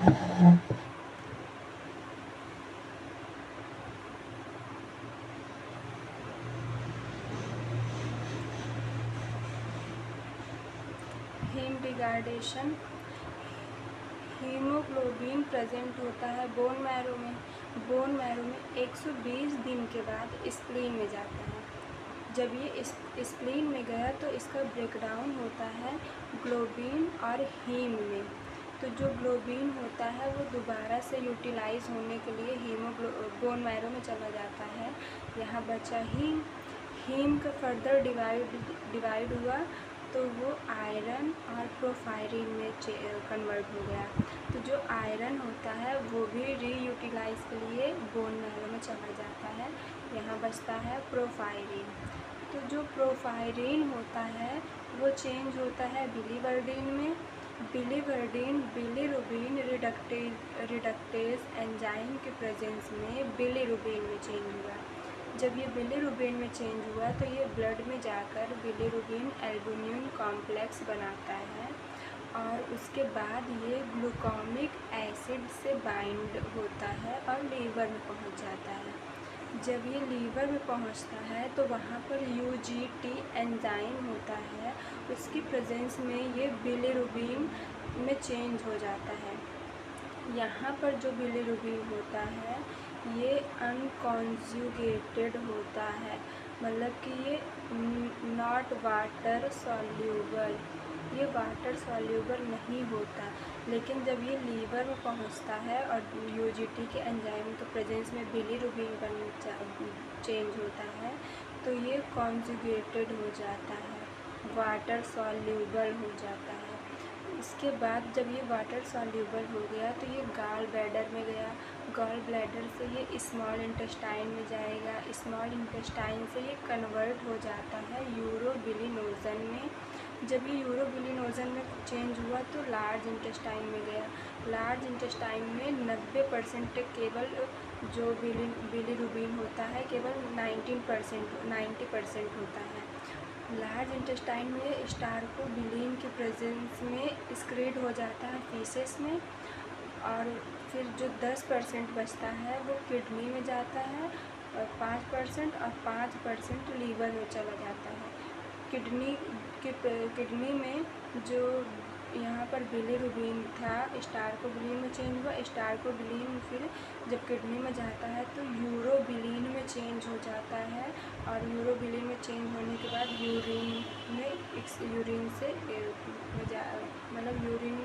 Haem degradation, haemoglobin present होता है bone marrow में। बोन मैरो में 120 दिन के बाद स्प्लीन में जाता है। जब ये स्प्लीन में गया तो इसका ब्रेकडाउन होता है ग्लोबिन और हीम में। तो जो ग्लोबिन होता है वो दोबारा से यूटिलाइज होने के लिए बोन मैरो में चला जाता है। यहाँ बचा हीम का फर्दर डिवाइड हुआ तो वो आयरन और प्रोफायरिन में कन्वर्ट हो गया। तो जो आयरन होता है वो भी रीयूटिलाइज के लिए बोन मैरो में चला जाता है। यहाँ बचता है प्रोफायरिन। तो जो प्रोफायरिन होता है वो चेंज होता है बिलीवर्डिन में। बिलीवर्डिन बिलीरुबिन रिडक्टेज एंजाइम के प्रेजेंस में बिलीरुबिन में चेंज हुआ। जब ये बिलीरुबिन में चेंज हुआ तो ये ब्लड में जाकर बिलीरुबिन एल्बुमिन कॉम्प्लेक्स बनाता है और उसके बाद ये ग्लूकोमिक एसिड से बाइंड होता है और लीवर में पहुंच जाता है। जब ये लीवर में पहुंचता है तो वहाँ पर UGT एंजाइम होता है, उसकी प्रेजेंस में ये बिलीरुबिन में चेंज हो जाता है। यहाँ पर जो बिलीरुबिन होता है ये अनकॉन्जुगेटेड होता है, मतलब कि ये नॉट वाटर सॉल्यूबल, ये वाटर सॉल्यूबल नहीं होता। लेकिन जब ये लीवर में पहुंचता है और UGT के एंजाइम के प्रेजेंस में बिलीरुबिन चेंज होता है तो ये कॉन्जुगेटेड हो जाता है, वाटर सॉल्यूबल हो जाता है। इसके बाद जब ये वाटर सॉल्यूबल हो गया तो ये गॉल ब्लैडर में गया। गॉल ब्लैडर से ये स्मॉल इंटेस्टाइन में जाएगा। स्मॉल इंटेस्टाइन से ये कन्वर्ट हो जाता है यूरोबिलिनोजन में। जब ये यूरोबिलिनोजन में चेंज हुआ तो लार्ज इंटेस्टाइन में गया। लार्ज इंटेस्टाइन में 90% केवल जो बिलीरुबिन होता है केवल 90% होता है। लार्ज इंटेस्टाइन में स्टार्कोबिलिन के प्रेजेंस में एक्सक्रीट हो जाता है फीसेस में और फिर जो 10% बचता है वो किडनी में जाता है और 5% और 5% लीवर में चला जाता है। किडनी में जो यहाँ पर बिलीरुबिन था स्टार्कोबिलिन में चेंज हुआ। स्टार्कोबिलिन फिर जब किडनी में जाता है तो यूरोबिलिन में चेंज हो जाता है और यूरोबिलिन में चेंज होने के बाद यूरिन से मतलब यूरिन